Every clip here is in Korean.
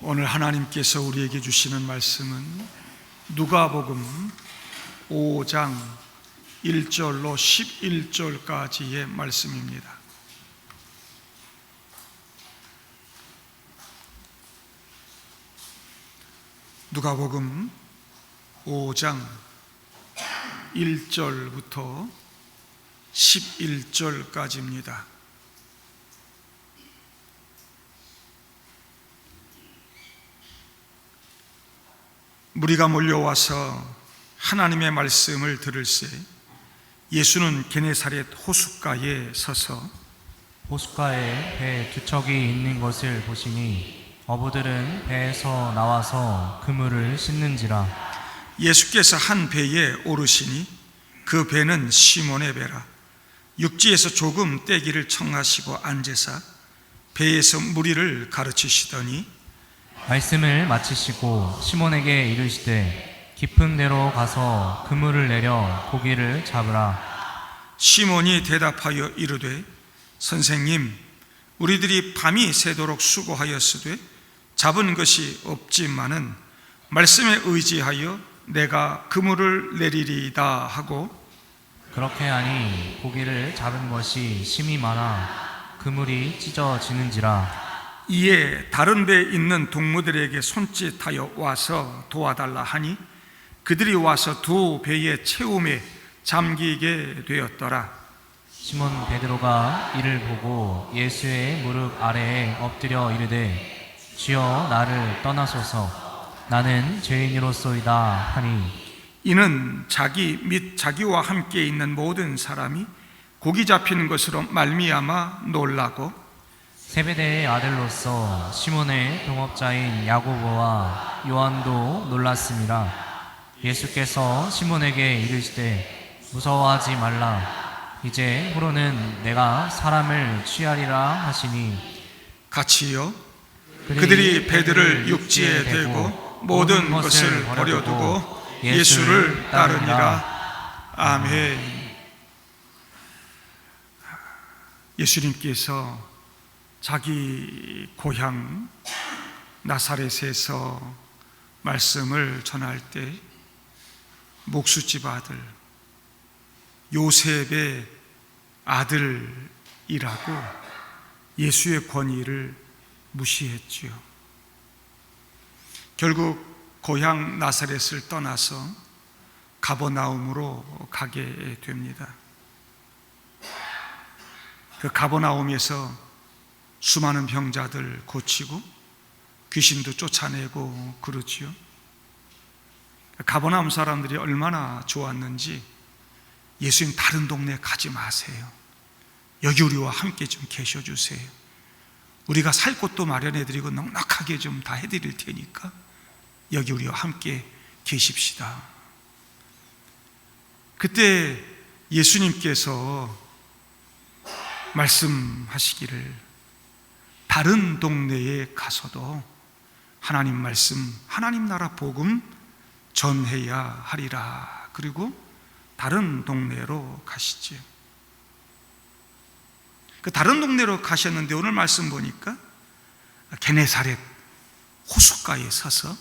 오늘 하나님께서 우리에게 주시는 말씀은 누가복음 5장 1절로 11절까지의 말씀입니다. 누가복음 5장 1절부터 11절까지입니다. 무리가 몰려와서 하나님의 말씀을 들을새 예수는 게네사렛 호숫가에 서서 호숫가에 배 두 척이 있는 것을 보시니 어부들은 배에서 나와서 그물을 씻는지라. 예수께서 한 배에 오르시니 그 배는 시몬의 배라. 육지에서 조금 떼기를 청하시고 앉으사 배에서 무리를 가르치시더니 말씀을 마치시고 시몬에게 이르시되 깊은 데로 가서 그물을 내려 고기를 잡으라. 시몬이 대답하여 이르되 선생님, 우리들이 밤이 새도록 수고하였으되 잡은 것이 없지만은 말씀에 의지하여 내가 그물을 내리리이다 하고, 그렇게 하니 고기를 잡은 것이 심히 많아 그물이 찢어지는지라. 이에 다른 배에 있는 동무들에게 손짓하여 와서 도와달라 하니 그들이 와서 두 배의 채움에 잠기게 되었더라. 시몬 베드로가 이를 보고 예수의 무릎 아래에 엎드려 이르되 주여 나를 떠나소서 나는 죄인이로소이다 하니, 이는 자기 및 자기와 함께 있는 모든 사람이 고기 잡히는 것으로 말미암아 놀라고 세베대의 아들로서 시몬의 동업자인 야고보와 요한도 놀랐습니다. 예수께서 시몬에게 이르시되 무서워하지 말라. 이제 후로는 내가 사람을 취하리라 하시니, 같이요 그들이 배들을 육지에 대고 모든 것을 버려두고 예수를 따르니라. 아멘. 예수님께서 자기 고향 나사렛에서 말씀을 전할 때 목수집 아들 요셉의 아들이라고 예수의 권위를 무시했지요. 결국 고향 나사렛을 떠나서 가버나움으로 가게 됩니다. 그 가버나움에서 수많은 병자들 고치고 귀신도 쫓아내고 그러지요. 가버나움 사람들이 얼마나 좋았는지 예수님 다른 동네 가지 마세요. 여기 우리와 함께 좀 계셔주세요. 우리가 살 곳도 마련해드리고 넉넉하게 좀 다 해드릴 테니까 여기 우리와 함께 계십시다. 그때 예수님께서 말씀하시기를 다른 동네에 가서도 하나님 말씀, 하나님 나라 복음 전해야 하리라. 그리고 다른 동네로 가시지요. 그 다른 동네로 가셨는데 오늘 말씀 보니까 게네사렛 호숫가에 서서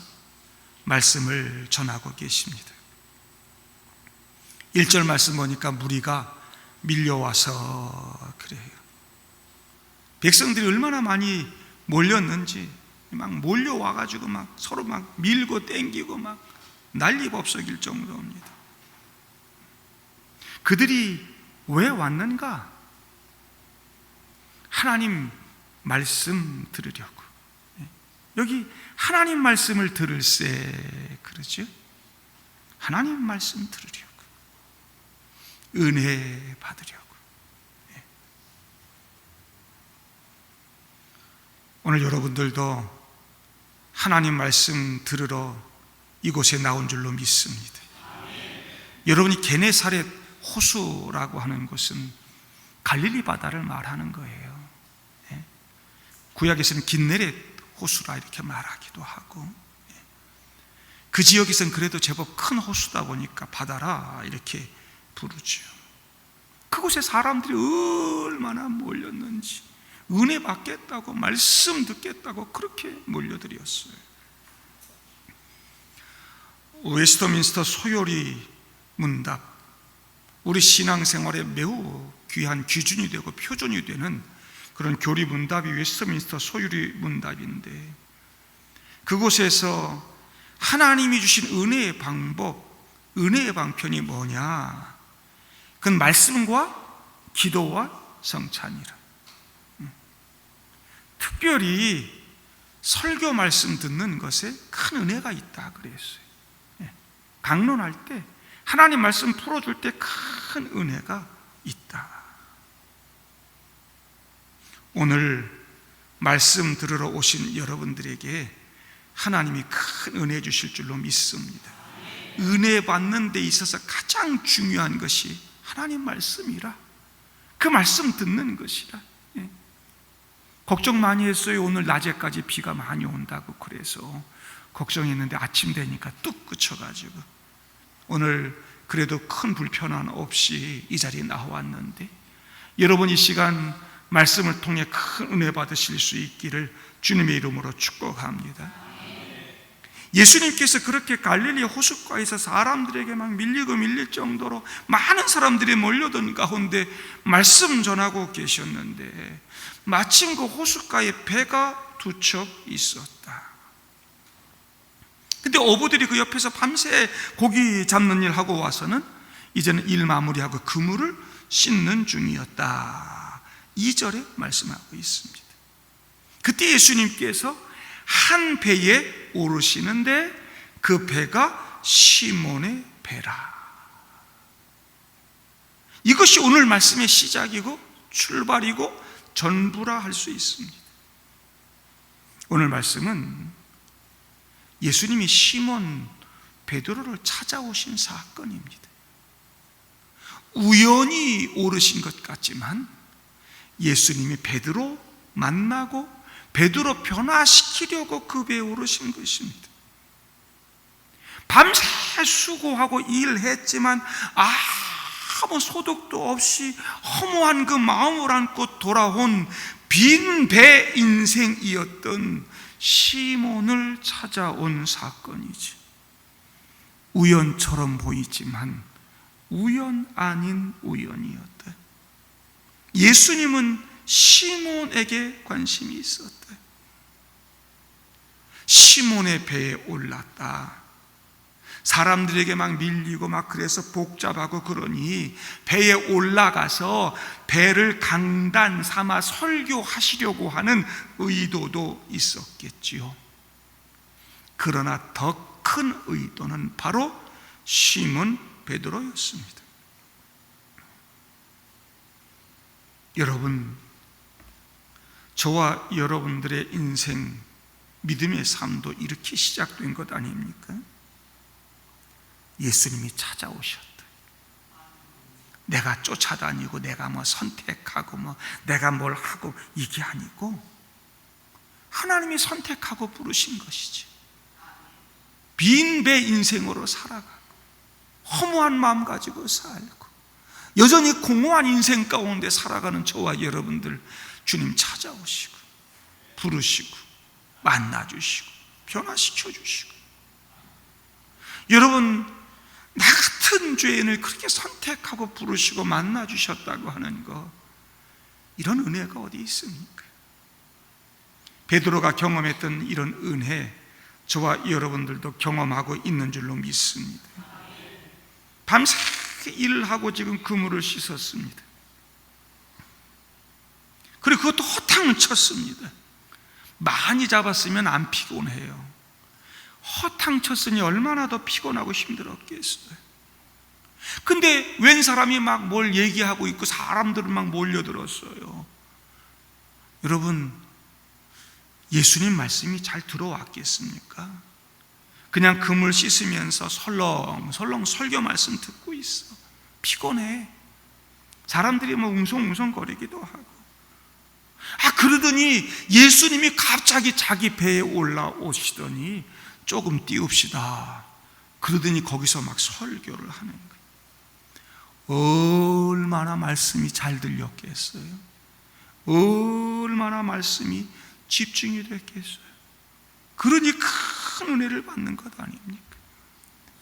말씀을 전하고 계십니다. 1절 말씀 보니까 무리가 밀려와서 그래요. 백성들이 얼마나 많이 몰렸는지 막 몰려와가지고 막 서로 막 밀고 땡기고 막 난리법석일 정도입니다. 그들이 왜 왔는가? 하나님 말씀 들으려고. 여기 하나님 말씀을 들을세 그러죠. 하나님 말씀 들으려고, 은혜 받으려고. 오늘 여러분들도 하나님 말씀 들으러 이곳에 나온 줄로 믿습니다. 여러분이 게네사렛 호수라고 하는 것은 갈릴리 바다를 말하는 거예요. 구약에서는 긴네렛 호수라 이렇게 말하기도 하고, 그 지역에서는 그래도 제법 큰 호수다 보니까 바다라 이렇게 부르죠. 그곳에 사람들이 얼마나 몰렸는지, 은혜 받겠다고, 말씀 듣겠다고 그렇게 몰려들었어요. 웨스터민스터 소요리 문답, 우리 신앙생활에 매우 귀한 기준이 되고 표준이 되는 그런 교리 문답이 웨스터민스터 소요리 문답인데, 그곳에서 하나님이 주신 은혜의 방법, 은혜의 방편이 뭐냐? 그건 말씀과 기도와 성찬이라. 특별히 설교 말씀 듣는 것에 큰 은혜가 있다 그랬어요. 강론할 때, 하나님 말씀 풀어줄 때 큰 은혜가 있다. 오늘 말씀 들으러 오신 여러분들에게 하나님이 큰 은혜 주실 줄로 믿습니다. 은혜 받는 데 있어서 가장 중요한 것이 하나님 말씀이라, 그 말씀 듣는 것이라. 걱정 많이 했어요. 오늘 낮에까지 비가 많이 온다고. 그래서 걱정했는데 아침 되니까 뚝 그쳐가지고 오늘 그래도 큰 불편함 없이 이 자리에 나왔는데, 여러분 이 시간 말씀을 통해 큰 은혜 받으실 수 있기를 주님의 이름으로 축복합니다. 예수님께서 그렇게 갈릴리 호숫가에서 사람들에게 막 밀릴 정도로 많은 사람들이 몰려든 가운데 말씀 전하고 계셨는데, 마침 그 호숫가에 배가 두 척 있었다. 근데 어부들이 그 옆에서 밤새 고기 잡는 일 하고 와서는 이제는 일 마무리하고 그물을 씻는 중이었다. 2절에 말씀하고 있습니다. 그때 예수님께서 한 배에 오르시는데 그 배가 시몬의 배라. 이것이 오늘 말씀의 시작이고 출발이고 전부라 할 수 있습니다. 오늘 말씀은 예수님이 시몬 베드로를 찾아오신 사건입니다. 우연히 오르신 것 같지만 예수님이 베드로 만나고 베드로 변화시키려고 그 배에 오르신 것입니다. 밤새 수고하고 일했지만 아무 소득도 없이 허무한 그 마음을 안고 돌아온 빈 배 인생이었던 시몬을 찾아온 사건이지. 우연처럼 보이지만 우연 아닌 우연이었다. 예수님은 시몬에게 관심이 있었다. 시몬의 배에 올랐다. 사람들에게 막 밀리고 막 그래서 복잡하고 그러니 배에 올라가서 배를 강단 삼아 설교하시려고 하는 의도도 있었겠지요. 그러나 더 큰 의도는 바로 시몬 베드로였습니다. 여러분, 저와 여러분들의 인생, 믿음의 삶도 이렇게 시작된 것 아닙니까? 예수님이 찾아오셨다. 내가 쫓아다니고 내가 뭐 선택하고 내가 뭘 하고 이게 아니고 하나님이 선택하고 부르신 것이지. 빈 배 인생으로 살아가고 허무한 마음 가지고 살고 여전히 공허한 인생 가운데 살아가는 저와 여러분들 주님 찾아오시고 부르시고 만나주시고 변화시켜주시고, 여러분 나 같은 죄인을 그렇게 선택하고 부르시고 만나주셨다고 하는 것, 이런 은혜가 어디 있습니까? 베드로가 경험했던 이런 은혜 저와 여러분들도 경험하고 있는 줄로 믿습니다. 밤새 일을 하고 지금 그물을 씻었습니다. 그리고 그것도 허탕 쳤습니다. 많이 잡았으면 안 피곤해요. 허탕 쳤으니 얼마나 더 피곤하고 힘들었겠어요. 근데 웬 사람이 막 뭘 얘기하고 있고 사람들은 막 몰려들었어요. 여러분, 예수님 말씀이 잘 들어왔겠습니까? 그냥 그물 씻으면서 설렁설렁 설교 말씀 듣고 있어. 피곤해. 사람들이 뭐 웅성웅성거리기도 하고. 그러더니 예수님이 갑자기 자기 배에 올라오시더니 조금 띄웁시다. 그러더니 거기서 막 설교를 하는 거예요. 얼마나 말씀이 잘 들렸겠어요. 얼마나 말씀이 집중이 됐겠어요. 그러니 큰 은혜를 받는 것 아닙니까?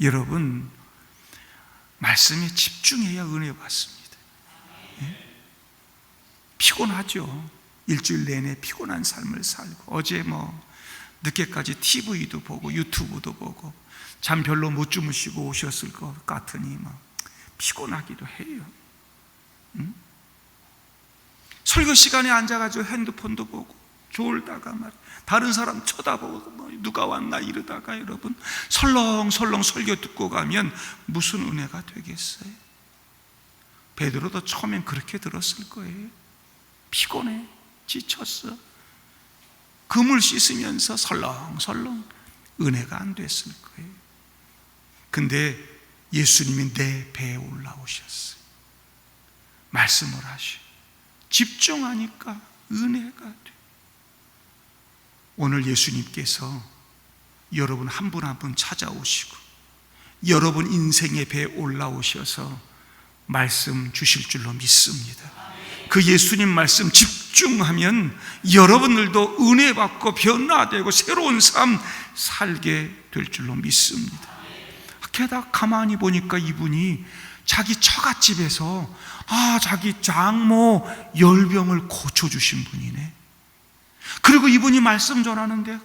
여러분, 말씀에 집중해야 은혜 받습니다. 예? 피곤하죠. 일주일 내내 피곤한 삶을 살고, 어제 늦게까지 TV도 보고 유튜브도 보고 잠 별로 못 주무시고 오셨을 것 같으니 피곤하기도 해요. 설교 시간에 앉아가지고 핸드폰도 보고 졸다가 다른 사람 쳐다보고 누가 왔나 이러다가 여러분 설렁설렁 설교 듣고 가면 무슨 은혜가 되겠어요? 베드로도 처음엔 그렇게 들었을 거예요. 피곤해, 지쳤어. 금을 씻으면서 설렁설렁 은혜가 안 됐을 거예요. 근데 예수님이 내 배에 올라오셨어요. 말씀을 하셔. 집중하니까 은혜가 돼. 오늘 예수님께서 여러분 한 분 한 분 찾아오시고 여러분 인생의 배에 올라오셔서 말씀 주실 줄로 믿습니다. 그 예수님 말씀 집중하면 여러분들도 은혜 받고 변화되고 새로운 삶 살게 될 줄로 믿습니다. 게다가 가만히 보니까 이분이 자기 처갓집에서 자기 장모 열병을 고쳐주신 분이네. 그리고 이분이 말씀 전하는데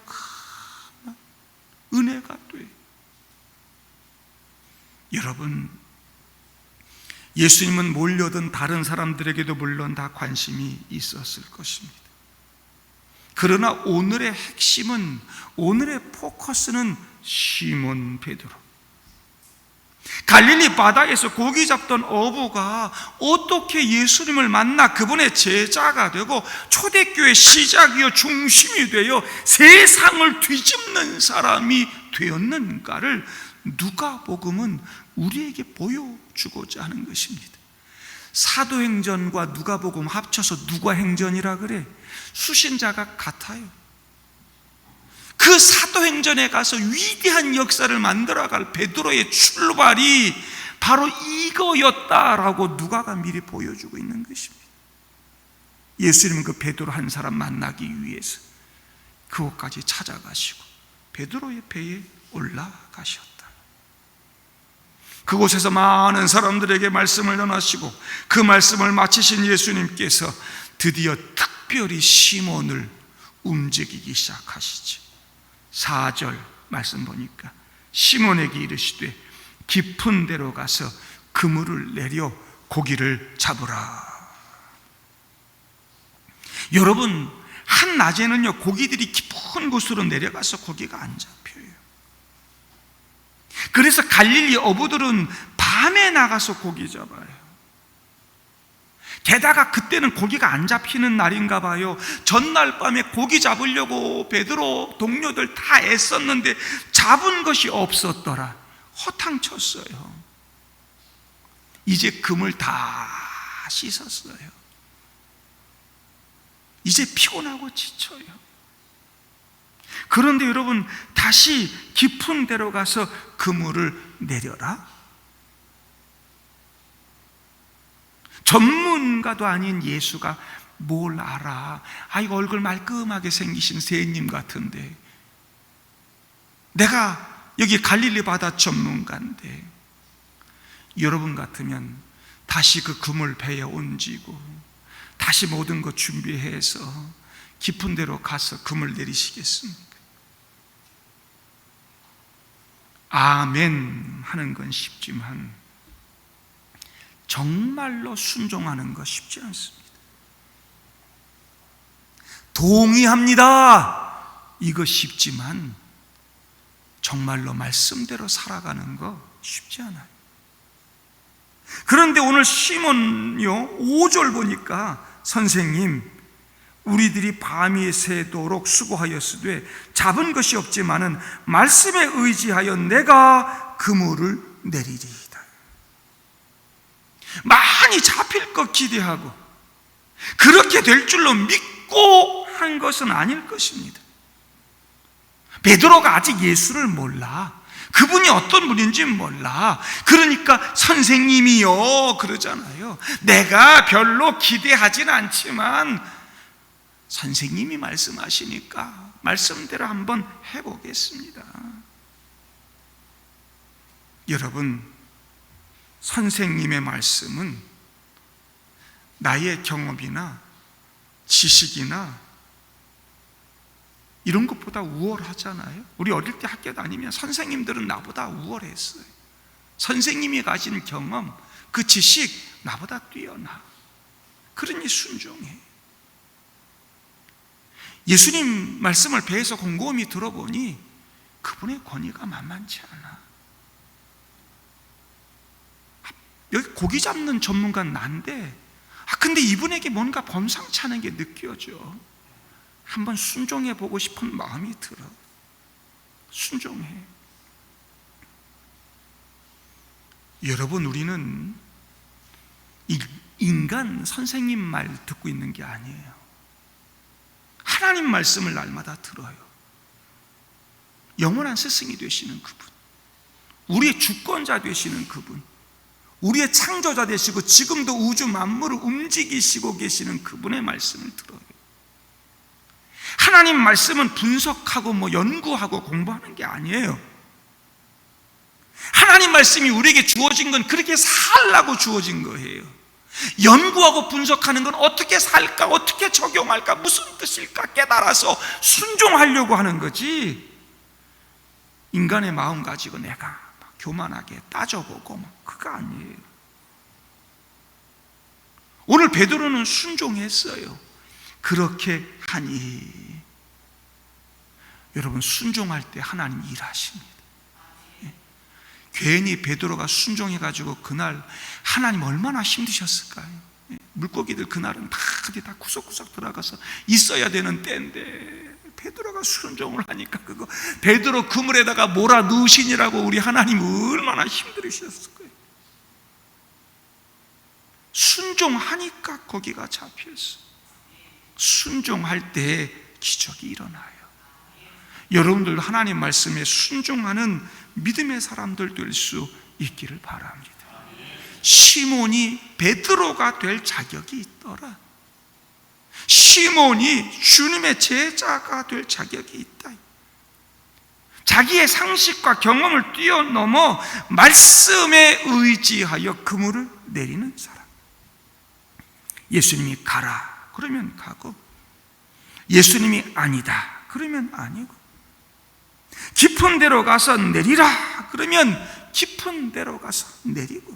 은혜가 돼. 여러분, 예수님은 몰려든 다른 사람들에게도 물론 다 관심이 있었을 것입니다. 그러나 오늘의 핵심은, 오늘의 포커스는 시몬 베드로. 갈릴리 바다에서 고기 잡던 어부가 어떻게 예수님을 만나 그분의 제자가 되고 초대교회 시작이요 중심이 되어 세상을 뒤집는 사람이 되었는가를 누가복음은 우리에게 보여주고자 하는 것입니다. 사도행전과 누가복음 합쳐서 누가행전이라 그래. 수신자가 같아요. 그 사도행전에 가서 위대한 역사를 만들어갈 베드로의 출발이 바로 이거였다라고 누가가 미리 보여주고 있는 것입니다. 예수님은 그 베드로 한 사람 만나기 위해서 그곳까지 찾아가시고 베드로의 배에 올라가셨다. 그곳에서 많은 사람들에게 말씀을 전하시고 그 말씀을 마치신 예수님께서 드디어 특별히 시몬을 움직이기 시작하시죠. 4절 말씀 보니까 시몬에게 이르시되 깊은 데로 가서 그물을 내려 고기를 잡으라. 여러분, 한낮에는요 고기들이 깊은 곳으로 내려가서 고기가 안 잡혀요. 그래서 갈릴리 어부들은 밤에 나가서 고기 잡아요. 게다가 그때는 고기가 안 잡히는 날인가 봐요. 전날 밤에 고기 잡으려고 베드로 동료들 다 애썼는데 잡은 것이 없었더라. 허탕쳤어요. 이제 그물 다 씻었어요. 이제 피곤하고 지쳐요. 그런데 여러분, 다시 깊은 데로 가서 그물을 내려라. 전문가도 아닌 예수가 뭘 알아? 이거 얼굴 말끔하게 생기신 세님 같은데, 내가 여기 갈릴리 바다 전문가인데, 여러분 같으면 다시 그 그물 배에 옮기고 다시 모든 것 준비해서 깊은 데로 가서 그물 내리시겠습니까? 아멘 하는 건 쉽지만 정말로 순종하는 거 쉽지 않습니다. 동의합니다, 이거 쉽지만 정말로 말씀대로 살아가는 거 쉽지 않아요. 그런데 오늘 시몬요 5절 보니까 선생님, 우리들이 밤이 새도록 수고하였으되 잡은 것이 없지만은 말씀에 의지하여 내가 그물을 내리리이다. 많이 잡힐 것 기대하고 그렇게 될 줄로 믿고 한 것은 아닐 것입니다. 베드로가 아직 예수를 몰라. 그분이 어떤 분인지 몰라. 그러니까 선생님이요 그러잖아요. 내가 별로 기대하진 않지만 선생님이 말씀하시니까 말씀대로 한번 해보겠습니다. 여러분, 선생님의 말씀은 나의 경험이나 지식이나 이런 것보다 우월하잖아요. 우리 어릴 때 학교 다니면 선생님들은 나보다 우월했어요. 선생님이 가진 경험, 그 지식 나보다 뛰어나. 그러니 순종해. 예수님 말씀을 배에서 곰곰이 들어보니 그분의 권위가 만만치 않아. 여기 고기 잡는 전문가는 난데, 근데 이분에게 뭔가 범상치 않은 게 느껴져. 한번 순종해 보고 싶은 마음이 들어. 순종해. 여러분, 우리는 인간 선생님 말 듣고 있는 게 아니에요. 하나님 말씀을 날마다 들어요. 영원한 스승이 되시는 그분, 우리의 주권자 되시는 그분, 우리의 창조자 되시고 지금도 우주 만물을 움직이시고 계시는 그분의 말씀을 들어요. 하나님 말씀은 분석하고 연구하고 공부하는 게 아니에요. 하나님 말씀이 우리에게 주어진 건 그렇게 살라고 주어진 거예요. 연구하고 분석하는 건 어떻게 살까, 어떻게 적용할까, 무슨 뜻일까 깨달아서 순종하려고 하는 거지, 인간의 마음 가지고 내가 교만하게 따져보고 그거 아니에요. 오늘 베드로는 순종했어요. 그렇게 하니, 여러분, 순종할 때 하나님 일하십니다. 괜히 베드로가 순종해가지고 그날 하나님 얼마나 힘드셨을까요? 물고기들 그날은 다 구석구석 들어가서 있어야 되는 때인데 베드로가 순종을 하니까 그거 베드로 그물에다가 몰아 넣으시니라고 우리 하나님 얼마나 힘들으셨을 거예요. 순종하니까 거기가 잡혔어. 순종할 때 기적이 일어나요. 여러분들 하나님 말씀에 순종하는 믿음의 사람들 될 수 있기를 바랍니다. 시몬이 베드로가 될 자격이 있더라. 시몬이 주님의 제자가 될 자격이 있다. 자기의 상식과 경험을 뛰어넘어 말씀에 의지하여 그물을 내리는 사람. 예수님이 가라 그러면 가고, 예수님이 아니다 그러면 아니고, 깊은 데로 가서 내리라 그러면 깊은 데로 가서 내리고,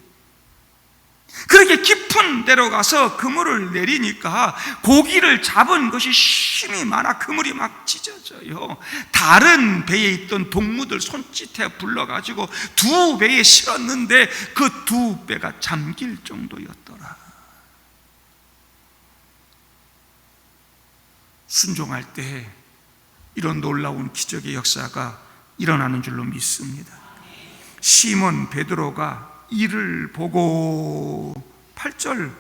그렇게 깊은 데로 가서 그물을 내리니까 고기를 잡은 것이 힘이 많아 그물이 막 찢어져요. 다른 배에 있던 동무들 손짓해 불러가지고 두 배에 실었는데 그 두 배가 잠길 정도였더라. 순종할 때 이런 놀라운 기적의 역사가 일어나는 줄로 믿습니다. 시몬 베드로가 이를 보고 8절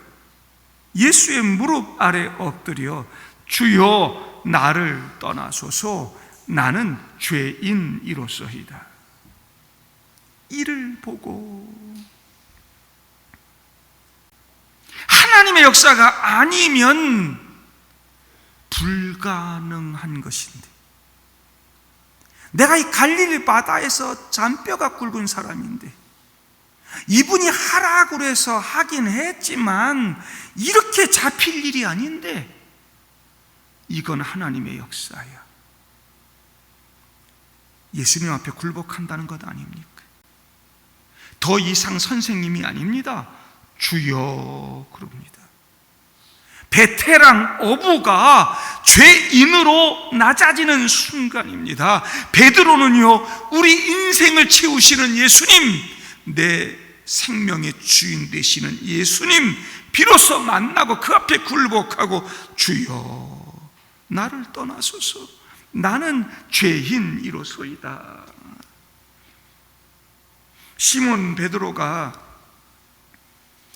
예수의 무릎 아래 엎드려 주여 나를 떠나소서 나는 죄인이로소이다. 이를 보고, 하나님의 역사가 아니면 불가능한 것인데, 내가 이 갈릴리 바다에서 잔뼈가 굵은 사람인데 이분이 하라고 해서 하긴 했지만 이렇게 잡힐 일이 아닌데 이건 하나님의 역사야. 예수님 앞에 굴복한다는 것 아닙니까? 더 이상 선생님이 아닙니다. 주여 그럽니다. 베테랑 어부가 죄인으로 낮아지는 순간입니다. 베드로는요, 우리 인생을 채우시는 예수님, 내 생명의 주인 되시는 예수님 비로소 만나고 그 앞에 굴복하고 주여 나를 떠나소서 나는 죄인이로소이다. 시몬 베드로가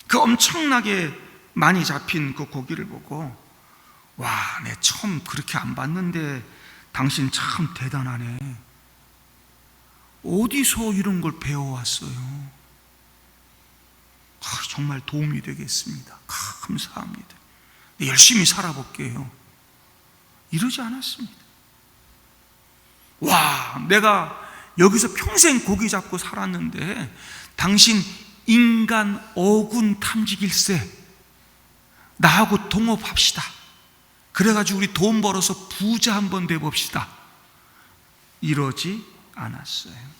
그 엄청나게 많이 잡힌 그 고기를 보고, 와, 내 처음 그렇게 안 봤는데 당신 참 대단하네. 어디서 이런 걸 배워왔어요? 정말 도움이 되겠습니다. 감사합니다. 열심히 살아볼게요. 이러지 않았습니다. 와, 내가 여기서 평생 고기 잡고 살았는데 당신 인간 어군 탐지길세, 나하고 동업합시다. 그래가지고 우리 돈 벌어서 부자 한번 돼봅시다. 이러지 않았어요.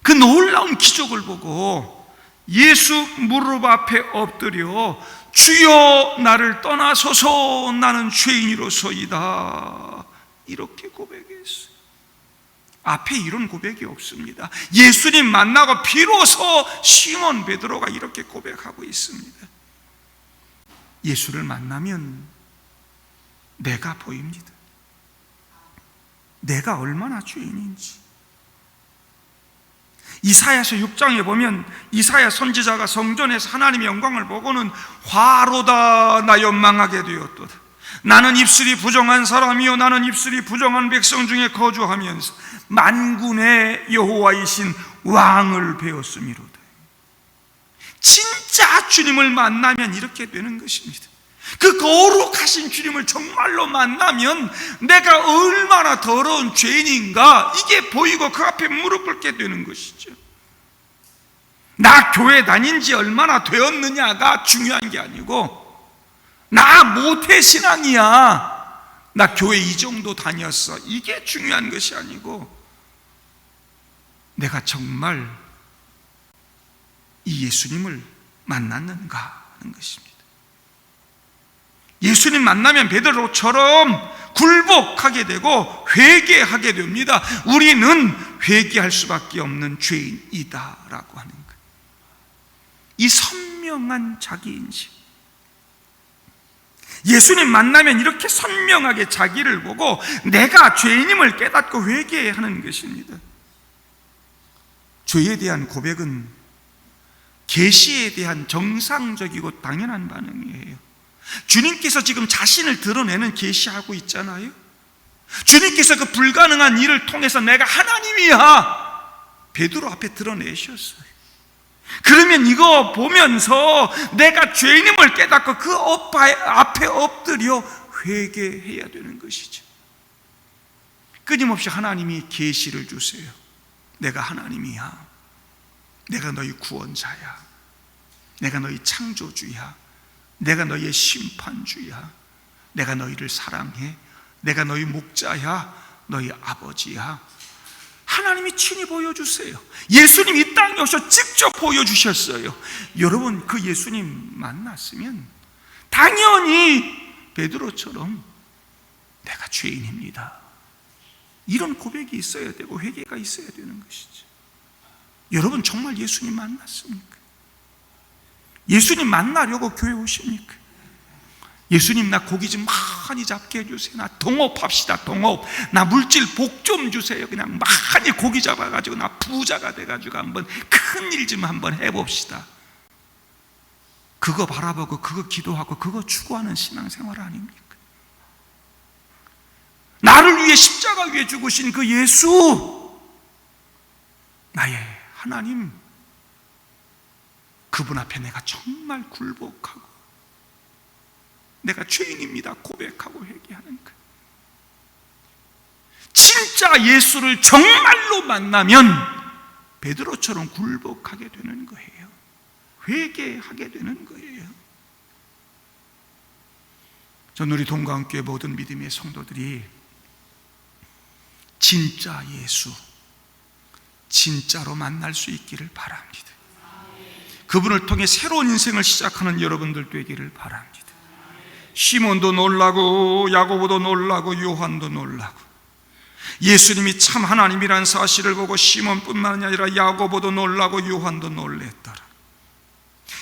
그 놀라운 기적을 보고 예수 무릎 앞에 엎드려 주여 나를 떠나소서 나는 죄인이로소이다, 이렇게 고백했어요. 앞에 이런 고백이 없습니다. 예수님 만나고 비로소 시몬 베드로가 이렇게 고백하고 있습니다. 예수를 만나면 내가 보입니다. 내가 얼마나 죄인인지. 이사야서 6장에 보면 이사야 선지자가 성전에서 하나님의 영광을 보고는 화로다 나 연망하게 되었도다. 나는 입술이 부정한 사람이요 나는 입술이 부정한 백성 중에 거주하면서 만군의 여호와이신 왕을 배웠음이로다. 진짜 주님을 만나면 이렇게 되는 것입니다. 그 거룩하신 주님을 정말로 만나면 내가 얼마나 더러운 죄인인가 이게 보이고 그 앞에 무릎 꿇게 되는 것이죠. 나 교회 다닌 지 얼마나 되었느냐가 중요한 게 아니고, 나 모태신앙이야, 나 교회 이 정도 다녔어, 이게 중요한 것이 아니고 내가 정말 이 예수님을 만났는가 하는 것입니다. 예수님 만나면 베드로처럼 굴복하게 되고 회개하게 됩니다. 우리는 회개할 수밖에 없는 죄인이다라고 하는 거예요. 이 선명한 자기인식, 예수님 만나면 이렇게 선명하게 자기를 보고 내가 죄인임을 깨닫고 회개하는 것입니다. 죄에 대한 고백은 계시에 대한 정상적이고 당연한 반응이에요. 주님께서 지금 자신을 드러내는 계시하고 있잖아요. 주님께서 그 불가능한 일을 통해서 내가 하나님이야 베드로 앞에 드러내셨어요. 그러면 이거 보면서 내가 죄인임을 깨닫고 그 앞에 엎드려 회개해야 되는 것이죠. 끊임없이 하나님이 계시를 주세요. 내가 하나님이야, 내가 너희 구원자야, 내가 너희 창조주야, 내가 너희의 심판주야, 내가 너희를 사랑해, 내가 너희 목자야, 너희 아버지야. 하나님이 친히 보여주세요. 예수님 이 땅에 오셔 직접 보여주셨어요. 여러분, 그 예수님 만났으면 당연히 베드로처럼 내가 죄인입니다, 이런 고백이 있어야 되고 회개가 있어야 되는 것이죠. 여러분, 정말 예수님 만났습니까? 예수님 만나려고 교회 오십니까? 예수님, 나 고기 좀 많이 잡게 해주세요. 나 동업합시다, 동업. 나 물질 복 좀 주세요. 그냥 많이 고기 잡아가지고 나 부자가 돼가지고 한번 큰일 좀 한번 해봅시다. 그거 바라보고 그거 기도하고 그거 추구하는 신앙생활 아닙니까? 나를 위해 십자가 위에 죽으신 그 예수, 나의 하나님, 그분 앞에 내가 정말 굴복하고 내가 죄인입니다 고백하고 회개하는 것. 진짜 예수를 정말로 만나면 베드로처럼 굴복하게 되는 거예요. 회개하게 되는 거예요. 전 우리 동강교회 모든 믿음의 성도들이 진짜 예수, 진짜로 만날 수 있기를 바랍니다. 그분을 통해 새로운 인생을 시작하는 여러분들 되기를 바랍니다. 시몬도 놀라고 야고보도 놀라고 요한도 놀라고, 예수님이 참 하나님이란 사실을 보고 시몬뿐만 아니라 야고보도 놀라고 요한도 놀랬더라.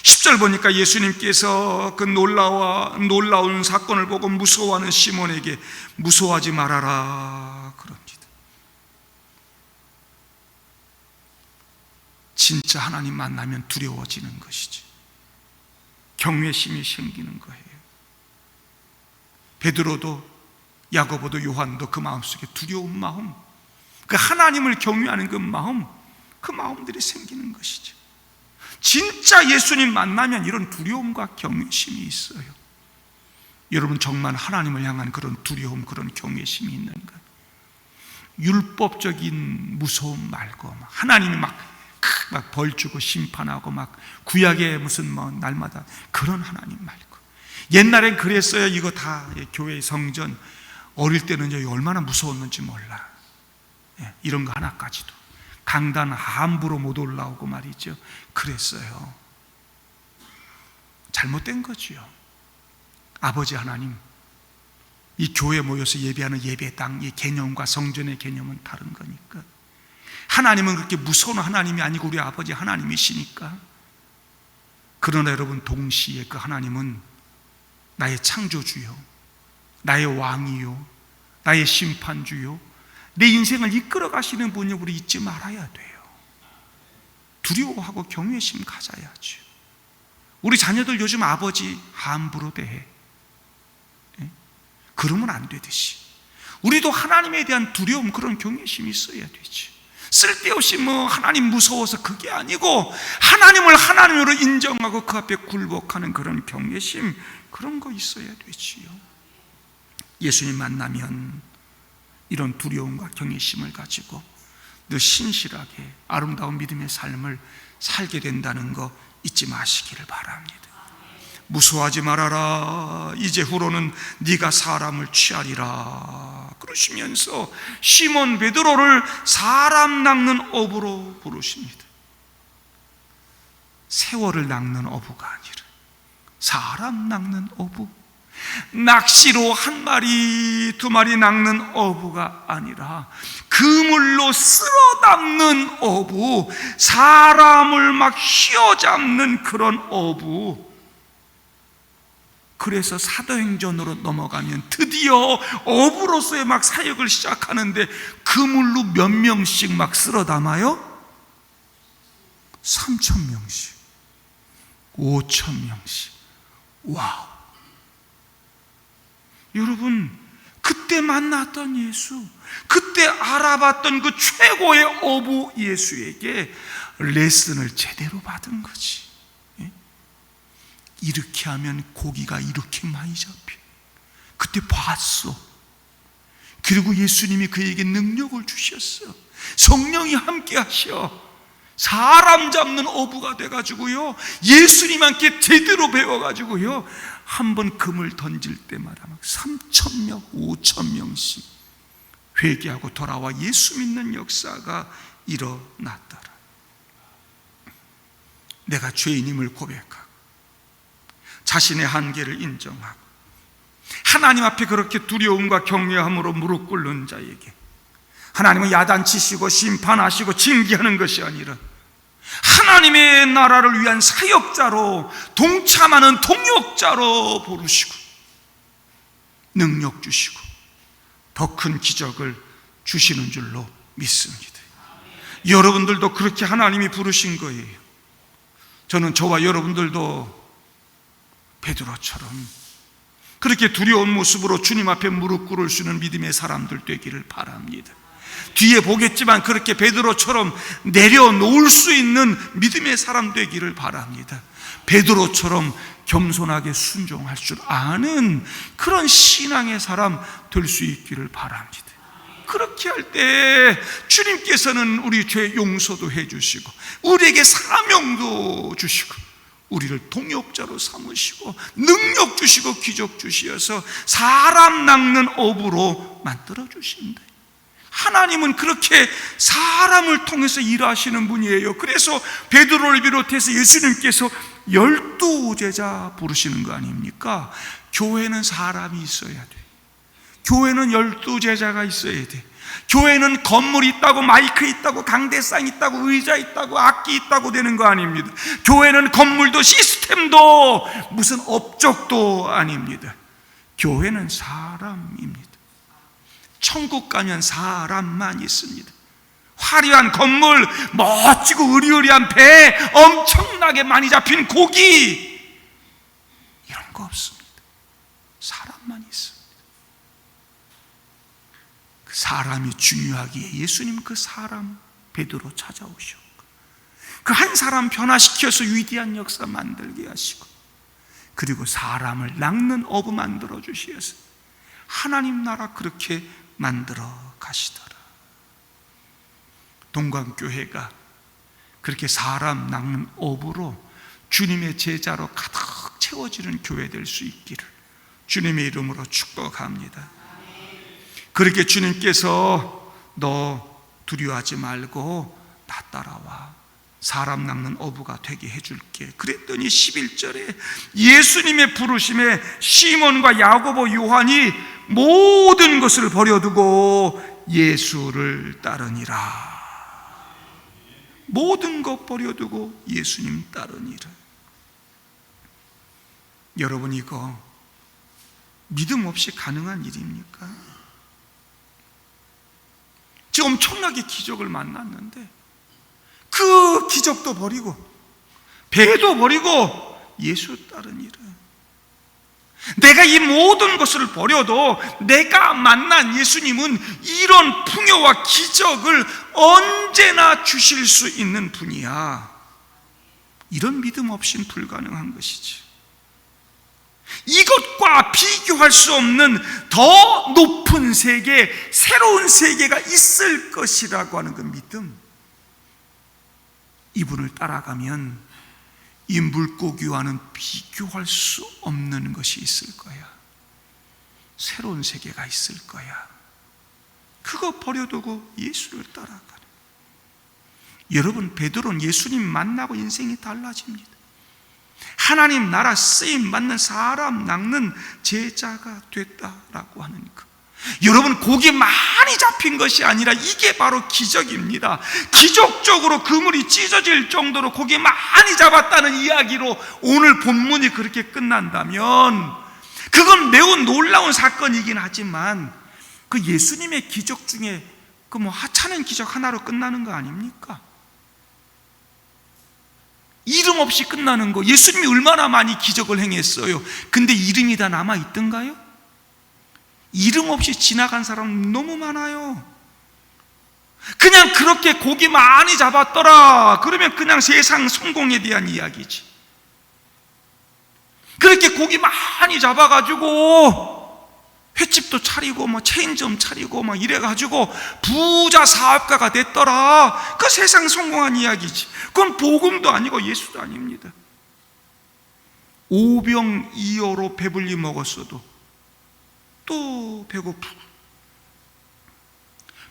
10절 보니까 예수님께서 그 놀라운 사건을 보고 무서워하는 시몬에게 무서워하지 말아라 그럽니다. 진짜 하나님 만나면 두려워지는 것이지, 경외심이 생기는 거예요. 베드로도 야고보도 요한도 그 마음속에 두려운 마음, 그 하나님을 경외하는 그 마음들이 생기는 것이죠. 진짜 예수님 만나면 이런 두려움과 경외심이 있어요. 여러분 정말 하나님을 향한 그런 두려움, 그런 경외심이 있는가? 율법적인 무서움 말고 하나님이 막 벌 주고 심판하고 막 구약의 무슨 날마다 그런 하나님 말고, 옛날엔 그랬어요. 이거 다 교회 성전 어릴 때는 얼마나 무서웠는지 몰라. 이런 거 하나까지도 강단 함부로 못 올라오고 말이죠. 그랬어요. 잘못된 거지요. 아버지 하나님, 이 교회에 모여서 예배하는 예배당 이 개념과 성전의 개념은 다른 거니까, 하나님은 그렇게 무서운 하나님이 아니고 우리 아버지 하나님이시니까. 그러나 여러분, 동시에 그 하나님은 나의 창조주요, 나의 왕이요, 나의 심판주요, 내 인생을 이끌어 가시는 분이 우리 잊지 말아야 돼요. 두려워하고 경외심 가져야죠. 우리 자녀들 요즘 아버지 함부로 대해. 그러면 안 되듯이 우리도 하나님에 대한 두려움, 그런 경외심이 있어야 되지. 쓸데없이 하나님 무서워서 그게 아니고, 하나님을 하나님으로 인정하고 그 앞에 굴복하는 그런 경외심, 그런 거 있어야 되지요. 예수님 만나면 이런 두려움과 경외심을 가지고 늘 신실하게 아름다운 믿음의 삶을 살게 된다는 거 잊지 마시기를 바랍니다. 무서워하지 말아라, 이제후로는 네가 사람을 취하리라 그러시면서 시몬 베드로를 사람 낚는 어부로 부르십니다. 세월을 낚는 어부가 아니라 사람 낚는 어부, 낚시로 한 마리 두 마리 낚는 어부가 아니라 그물로 쓸어 담는 어부, 사람을 막 휘어잡는 그런 어부. 그래서 사도행전으로 넘어가면 드디어 어부로서의 막 사역을 시작하는데, 그물로 몇 명씩 막 쓸어 담아요? 3,000명씩, 5,000명씩. 와우! 여러분, 그때 만났던 예수, 그때 알아봤던 그 최고의 어부 예수에게 레슨을 제대로 받은 거지. 이렇게 하면 고기가 이렇게 많이 잡혀. 그때 봤어. 그리고 예수님이 그에게 능력을 주셨어. 성령이 함께 하셔. 사람 잡는 어부가 돼가지고요, 예수님한테 제대로 배워가지고요, 한번 금을 던질 때마다 막 3,000명, 5,000명씩 회개하고 돌아와 예수 믿는 역사가 일어났더라. 내가 죄인임을 고백하고 자신의 한계를 인정하고 하나님 앞에 그렇게 두려움과 경외함으로 무릎 꿇는 자에게 하나님은 야단치시고 심판하시고 징계하는 것이 아니라 하나님의 나라를 위한 사역자로, 동참하는 동역자로 부르시고 능력 주시고 더 큰 기적을 주시는 줄로 믿습니다. 여러분들도 그렇게 하나님이 부르신 거예요. 저는 저와 여러분들도 베드로처럼 그렇게 두려운 모습으로 주님 앞에 무릎 꿇을 수 있는 믿음의 사람들 되기를 바랍니다. 뒤에 보겠지만 그렇게 베드로처럼 내려놓을 수 있는 믿음의 사람 되기를 바랍니다. 베드로처럼 겸손하게 순종할 줄 아는 그런 신앙의 사람 될 수 있기를 바랍니다. 그렇게 할 때 주님께서는 우리 죄 용서도 해주시고 우리에게 사명도 주시고 우리를 동역자로 삼으시고 능력 주시고 기적 주시어서 사람 낚는 어부로 만들어 주신다. 하나님은 그렇게 사람을 통해서 일하시는 분이에요. 그래서 베드로를 비롯해서 예수님께서 12제자 부르시는 거 아닙니까? 교회는 사람이 있어야 돼. 교회는 12제자가 있어야 돼. 교회는 건물이 있다고, 마이크 있다고, 강대상 있다고, 의자 있다고, 악기 있다고 되는 거 아닙니다. 교회는 건물도 시스템도 무슨 업적도 아닙니다. 교회는 사람입니다. 천국 가면 사람만 있습니다. 화려한 건물, 멋지고 의리의리한 배, 엄청나게 많이 잡힌 고기, 이런 거 없습니다. 사람만 있습니다. 그 사람이 중요하기에 예수님 그 사람 베드로 찾아오셨고 그 한 사람 변화시켜서 위대한 역사 만들게 하시고 그리고 사람을 낚는 어부 만들어 주시어서 하나님 나라 그렇게 만들어 가시더라. 동강교회가 그렇게 사람 낚는 어부로 주님의 제자로 가득 채워지는 교회 될 수 있기를 주님의 이름으로 축복합니다. 그렇게 주님께서 너 두려워하지 말고 나 따라와, 사람 낚는 어부가 되게 해줄게 그랬더니 11절에 예수님의 부르심에 시몬과 야고보, 요한이 모든 것을 버려두고 예수를 따르니라. 모든 것 버려두고 예수님 따르니라. 여러분, 이거 믿음 없이 가능한 일입니까? 지금 엄청나게 기적을 만났는데 그 기적도 버리고 배도 버리고 예수 따르니라. 내가 이 모든 것을 버려도 내가 만난 예수님은 이런 풍요와 기적을 언제나 주실 수 있는 분이야. 이런 믿음 없인 불가능한 것이지. 이것과 비교할 수 없는 더 높은 세계, 새로운 세계가 있을 것이라고 하는 그 믿음, 이분을 따라가면 이 물고기와는 비교할 수 없는 것이 있을 거야. 새로운 세계가 있을 거야. 그거 버려두고 예수를 따라가는. 여러분, 베드로는 예수님 만나고 인생이 달라집니다. 하나님 나라 쓰임 받는 사람 낚는 제자가 됐다라고 하는 것. 여러분, 고기 많이 잡힌 것이 아니라 이게 바로 기적입니다. 기적적으로 그물이 찢어질 정도로 고기 많이 잡았다는 이야기로 오늘 본문이 그렇게 끝난다면 그건 매우 놀라운 사건이긴 하지만 그 예수님의 기적 중에 그 하찮은 기적 하나로 끝나는 거 아닙니까? 이름 없이 끝나는 거. 예수님이 얼마나 많이 기적을 행했어요. 근데 이름이 다 남아있던가요? 이름 없이 지나간 사람 너무 많아요. 그냥 그렇게 고기 많이 잡았더라 그러면 그냥 세상 성공에 대한 이야기지. 그렇게 고기 많이 잡아가지고 횟집도 차리고 체인점 차리고 이래가지고 부자 사업가가 됐더라, 그 세상 성공한 이야기지. 그건 복음도 아니고 예수도 아닙니다. 오병이어로 배불리 먹었어도 또 배고프고,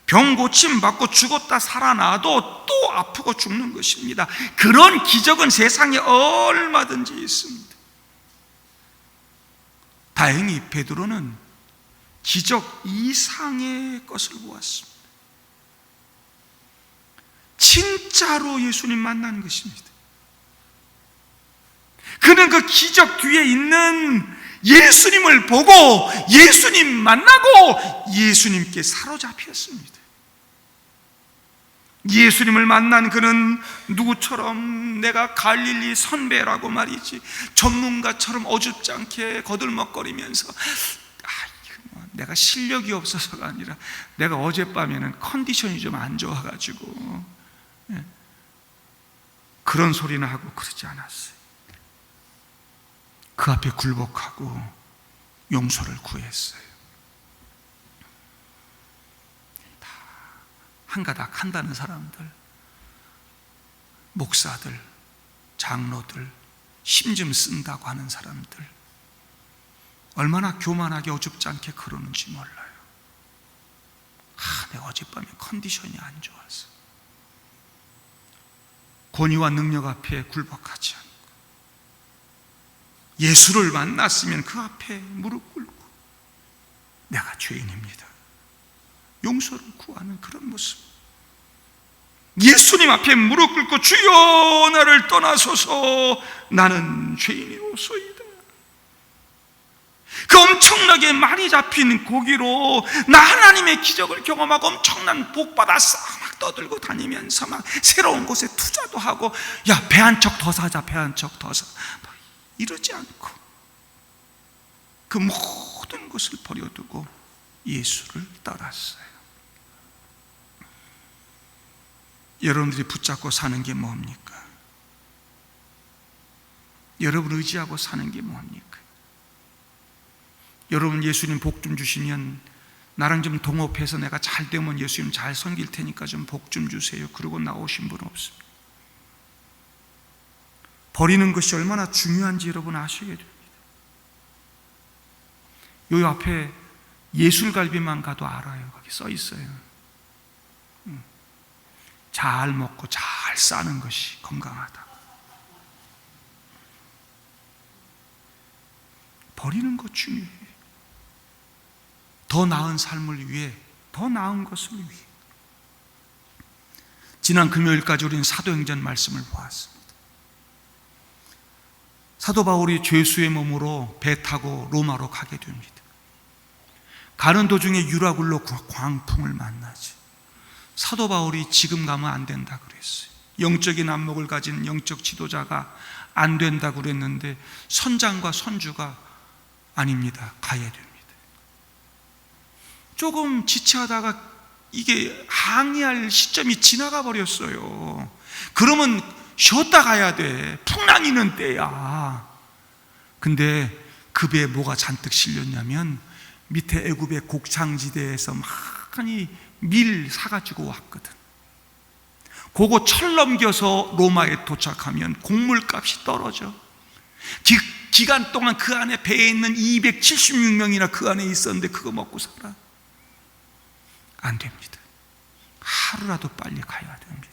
병 고침 받고 죽었다 살아나도 또 아프고 죽는 것입니다. 그런 기적은 세상에 얼마든지 있습니다. 다행히 베드로는 기적 이상의 것을 보았습니다. 진짜로 예수님 만난 것입니다. 그는 그 기적 뒤에 있는 예수님을 보고 예수님 만나고 예수님께 사로잡혔습니다. 예수님을 만난 그는 누구처럼 내가 갈릴리 선배라고 말이지 전문가처럼 어줍지 않게 거들먹거리면서 내가 실력이 없어서가 아니라 내가 어젯밤에는 컨디션이 좀 안 좋아가지고 그런 소리나 하고 그러지 않았어요. 그 앞에 굴복하고 용서를 구했어요. 다 한가닥 한다는 사람들, 목사들, 장로들, 힘 좀 쓴다고 하는 사람들, 얼마나 교만하게 어줍지 않게 그러는지 몰라요. 내가 어젯밤에 컨디션이 안 좋아서. 권위와 능력 앞에 굴복하지 않고 예수를 만났으면 그 앞에 무릎 꿇고 내가 죄인입니다, 용서를 구하는 그런 모습. 예수님 앞에 무릎 꿇고 주여 나를 떠나소서 나는 죄인이로소이다. 그 엄청나게 많이 잡힌 고기로 나 하나님의 기적을 경험하고 엄청난 복 받았어 막 떠들고 다니면서 막 새로운 곳에 투자도 하고, 야 배 한 척 더 사자, 배 한 척 더 사, 이러지 않고 그 모든 것을 버려두고 예수를 따랐어요. 여러분들이 붙잡고 사는 게 뭡니까? 여러분 의지하고 사는 게 뭡니까? 여러분 예수님 복 좀 주시면 나랑 좀 동업해서 내가 잘 되면 예수님 잘 섬길 테니까 좀 복 좀 주세요. 그러고 나오신 분 없습니다. 버리는 것이 얼마나 중요한지 여러분 아시게 됩니다. 요 앞에 예술갈비만 가도 알아요. 거기 써 있어요. 잘 먹고 잘 싸는 것이 건강하다. 버리는 것 중요해요. 더 나은 삶을 위해, 더 나은 것을 위해. 지난 금요일까지 우리는 사도행전 말씀을 보았습니다. 사도 바울이 죄수의 몸으로 배 타고 로마로 가게 됩니다. 가는 도중에 유라굴로 광풍을 만나지. 사도 바울이 지금 가면 안 된다 그랬어요. 영적인 안목을 가진 영적 지도자가 안 된다 그랬는데 선장과 선주가 아닙니다. 가야 됩니다. 조금 지체하다가 이게 항의할 시점이 지나가 버렸어요. 그러면 쉬었다 가야 돼. 풍랑이는 때야. 근데 그 배에 뭐가 잔뜩 실렸냐면 밑에 애굽의 곡창지대에서 많이 밀 사가지고 왔거든. 그거 철 넘겨서 로마에 도착하면 곡물값이 떨어져. 기간 동안 그 안에 배에 있는 276명이나 그 안에 있었는데 그거 먹고 살아? 안 됩니다. 하루라도 빨리 가야 됩니다.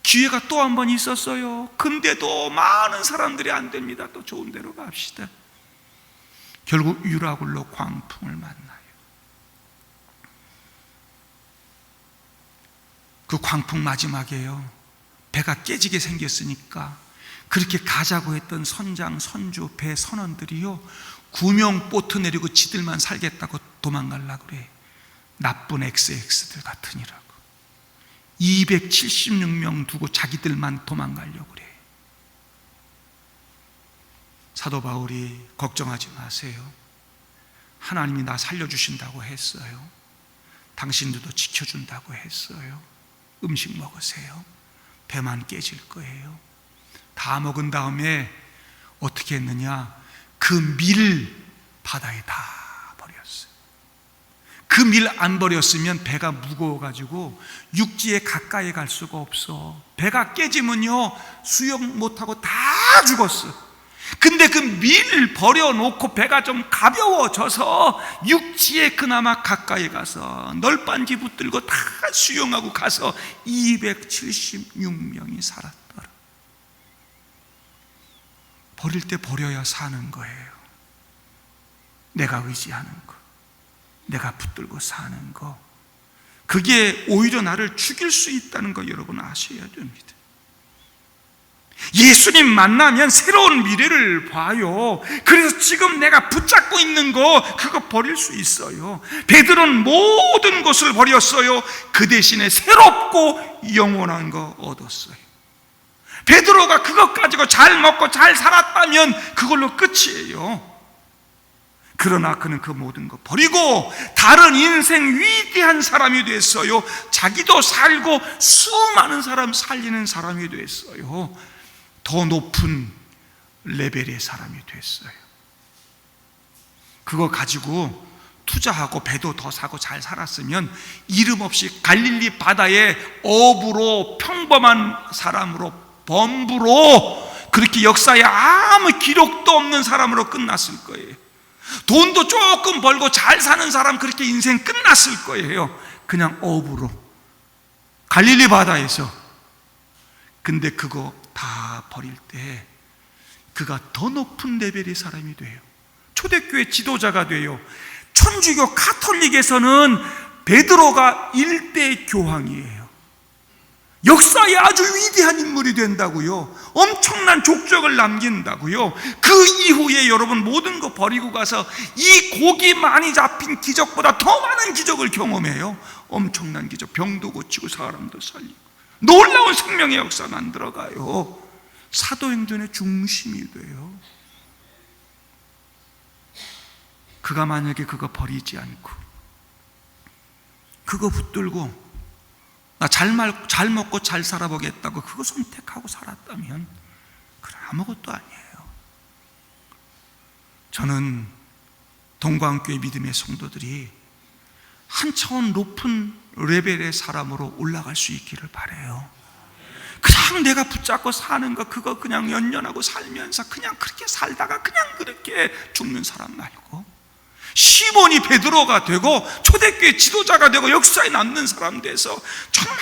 기회가 또 한 번 있었어요. 근데도 많은 사람들이 안 됩니다. 또 좋은 데로 갑시다. 결국 유라굴로 광풍을 만나요. 그 광풍 마지막에요, 배가 깨지게 생겼으니까 그렇게 가자고 했던 선장, 선주, 배 선원들이요, 구명보트 내리고 지들만 살겠다고 도망가려고 그래. 나쁜 XX들 같으니라고. 276명 두고 자기들만 도망가려고 그래. 사도 바울이 걱정하지 마세요. 하나님이 나 살려주신다고 했어요. 당신들도 지켜준다고 했어요. 음식 먹으세요. 배만 깨질 거예요. 다 먹은 다음에 어떻게 했느냐, 그 밀 바다에 다 버렸어요. 그 밀 안 버렸으면 배가 무거워가지고 육지에 가까이 갈 수가 없어. 배가 깨지면요 수영 못하고 다 죽었어. 근데 그 밀 버려놓고 배가 좀 가벼워져서 육지에 그나마 가까이 가서 널빤지 붙들고 다 수영하고 가서 276명이 살았더라. 버릴 때 버려야 사는 거예요. 내가 의지하는 거, 내가 붙들고 사는 거, 그게 오히려 나를 죽일 수 있다는 거 여러분 아셔야 됩니다. 예수님 만나면 새로운 미래를 봐요. 그래서 지금 내가 붙잡고 있는 거 그거 버릴 수 있어요. 베드로는 모든 것을 버렸어요. 그 대신에 새롭고 영원한 거 얻었어요. 베드로가 그것 가지고 잘 먹고 잘 살았다면 그걸로 끝이에요. 그러나 그는 그 모든 거 버리고 다른 인생 위대한 사람이 됐어요. 자기도 살고 수많은 사람 살리는 사람이 됐어요. 더 높은 레벨의 사람이 됐어요. 그거 가지고 투자하고 배도 더 사고 잘 살았으면 이름 없이 갈릴리 바다에 어부로, 평범한 사람으로, 범부로, 그렇게 역사에 아무 기록도 없는 사람으로 끝났을 거예요. 돈도 조금 벌고 잘 사는 사람, 그렇게 인생 끝났을 거예요. 그냥 어부로 갈릴리 바다에서. 근데 그거 다 버릴 때 그가 더 높은 레벨의 사람이 돼요. 초대교회 지도자가 돼요. 천주교 가톨릭에서는 베드로가 일대 교황이에요. 역사에 아주 위대한 인물이 된다고요. 엄청난 족적을 남긴다고요. 그 이후에 여러분 모든 거 버리고 가서 이 고기 많이 잡힌 기적보다 더 많은 기적을 경험해요. 엄청난 기적, 병도 고치고 사람도 살리고 놀라운 생명의 역사 만들어가요. 사도행전의 중심이 돼요. 그가 만약에 그거 버리지 않고 그거 붙들고 나 잘 먹고 잘 살아보겠다고 그거 선택하고 살았다면 그건 아무것도 아니에요. 저는 동광교회 믿음의 성도들이 한 차원 높은 레벨의 사람으로 올라갈 수 있기를 바라요. 그냥 내가 붙잡고 사는 거 그거 그냥 연연하고 살면서 그냥 그렇게 살다가 그냥 그렇게 죽는 사람 말고, 시몬이 베드로가 되고 초대교회 지도자가 되고 역사에 남는 사람 돼서 정말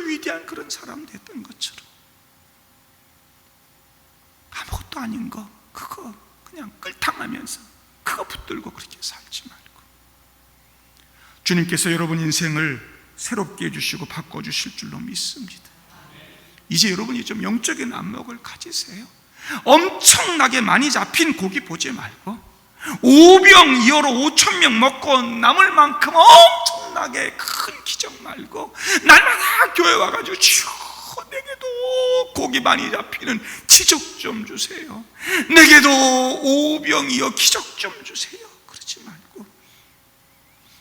위대한 그런 사람 됐던 것처럼, 아무것도 아닌 거 그거 그냥 끌탕하면서 그거 붙들고 그렇게 살지 말고, 주님께서 여러분 인생을 새롭게 해주시고 바꿔주실 줄로 믿습니다. 이제 여러분이 좀 영적인 안목을 가지세요. 엄청나게 많이 잡힌 고기 보지 말고, 오병이어로 5,000명 먹고 남을 만큼 엄청나게 큰 기적 말고, 날마다 교회 와가지고 주여 내게도 고기 많이 잡히는 기적 좀 주세요, 내게도 오병이어 기적 좀 주세요, 그러지 말고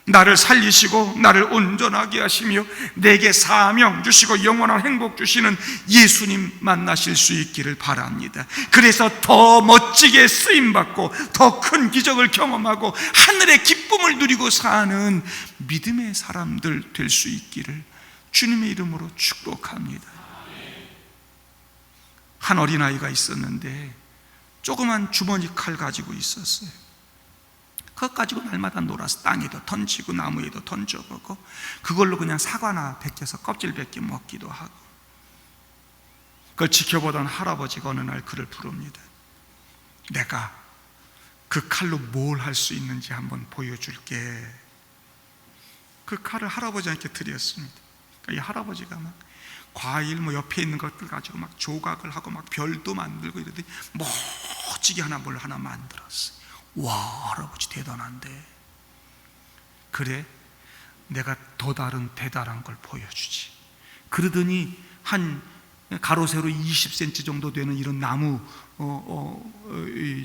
나를 살리시고 나를 온전하게 하시며 내게 사명 주시고 영원한 행복 주시는 예수님 만나실 수 있기를 바랍니다. 그래서 더 멋지게 쓰임받고 더 큰 기적을 경험하고 하늘의 기쁨을 누리고 사는 믿음의 사람들 될 수 있기를 주님의 이름으로 축복합니다. 한 어린아이가 있었는데 조그만 주머니 칼 가지고 있었어요. 그것 가지고 날마다 놀아서 땅에도 던지고 나무에도 던져보고 그걸로 그냥 사과나 벗겨서 껍질 벗겨 먹기도 하고, 그걸 지켜보던 할아버지가 어느 날 그를 부릅니다. 내가 그 칼로 뭘 할 수 있는지 한번 보여줄게. 그 칼을 할아버지한테 드렸습니다. 이 할아버지가 막 과일 옆에 있는 것들 가지고 막 조각을 하고 막 별도 만들고 이러더니 멋지게 뭘 하나 만들었어요. 와, 할아버지 대단한데. 그래, 내가 더 다른 대단한 걸 보여주지. 그러더니 한 가로 세로 20cm 정도 되는 이런 나무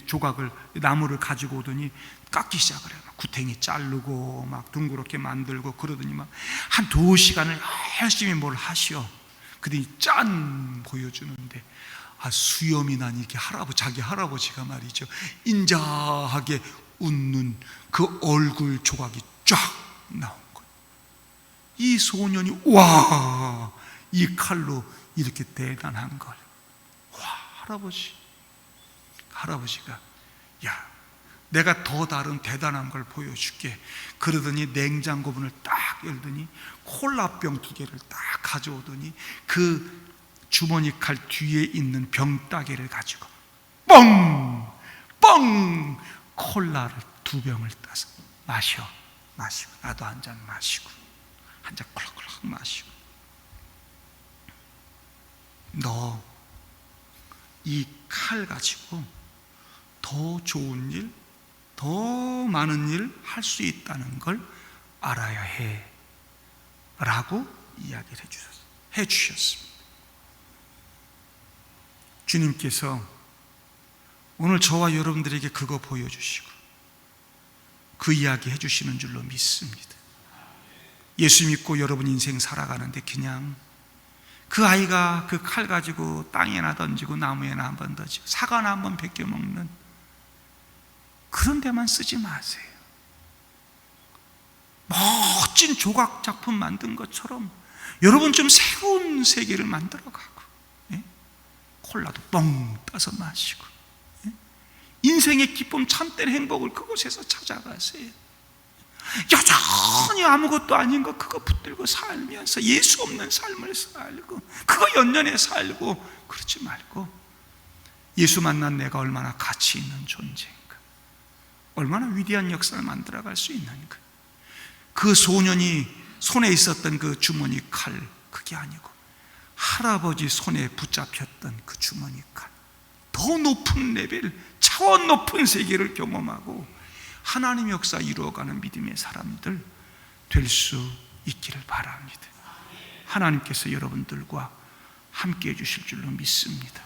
조각을, 나무를 가지고 오더니 깎기 시작을 해요. 구탱이 자르고 막 둥그렇게 만들고 그러더니 막 한 2시간을 열심히 뭘 하시오. 그러더니 짠 보여주는데, 수염이 난 이렇게 자기 할아버지가 말이죠, 인자하게 웃는 그 얼굴 조각이 쫙 나온 거예요. 이 소년이 와, 이 칼로 이렇게 대단한 걸, 와, 할아버지가 야, 내가 더 다른 대단한 걸 보여줄게. 그러더니 냉장고 문을 딱 열더니 콜라병 2개를 딱 가져오더니 그 주머니 칼 뒤에 있는 병따개를 가지고 뻥! 콜라를 2병을 따서 마시고 나도 한 잔 마시고 한 잔 콜락콜락 마시고, 너 이 칼 가지고 더 좋은 일, 더 많은 일 할 수 있다는 걸 알아야 해 라고 이야기를 해주셨습니다. 주님께서 오늘 저와 여러분들에게 그거 보여주시고 그 이야기 해주시는 줄로 믿습니다. 예수 믿고 여러분 인생 살아가는데 그냥 그 아이가 그 칼 가지고 땅에나 던지고 나무에나 한번 던지고 사과나 한번 벗겨 먹는 그런 데만 쓰지 마세요. 멋진 조각 작품 만든 것처럼 여러분 좀 새로운 세계를 만들어가고, 콜라도 뻥 따서 마시고, 인생의 기쁨, 참된 행복을 그곳에서 찾아가세요. 여전히 아무것도 아닌 거 그거 붙들고 살면서 예수 없는 삶을 살고 그거 연연해 살고 그러지 말고, 예수 만난 내가 얼마나 가치 있는 존재인가, 얼마나 위대한 역사를 만들어갈 수 있는가. 그 소년이 손에 있었던 그 주머니 칼, 그게 아니고 할아버지 손에 붙잡혔던 그 주머니 칼, 더 높은 레벨, 차원 높은 세계를 경험하고 하나님의 역사 이루어가는 믿음의 사람들 될 수 있기를 바랍니다. 하나님께서 여러분들과 함께 해주실 줄로 믿습니다.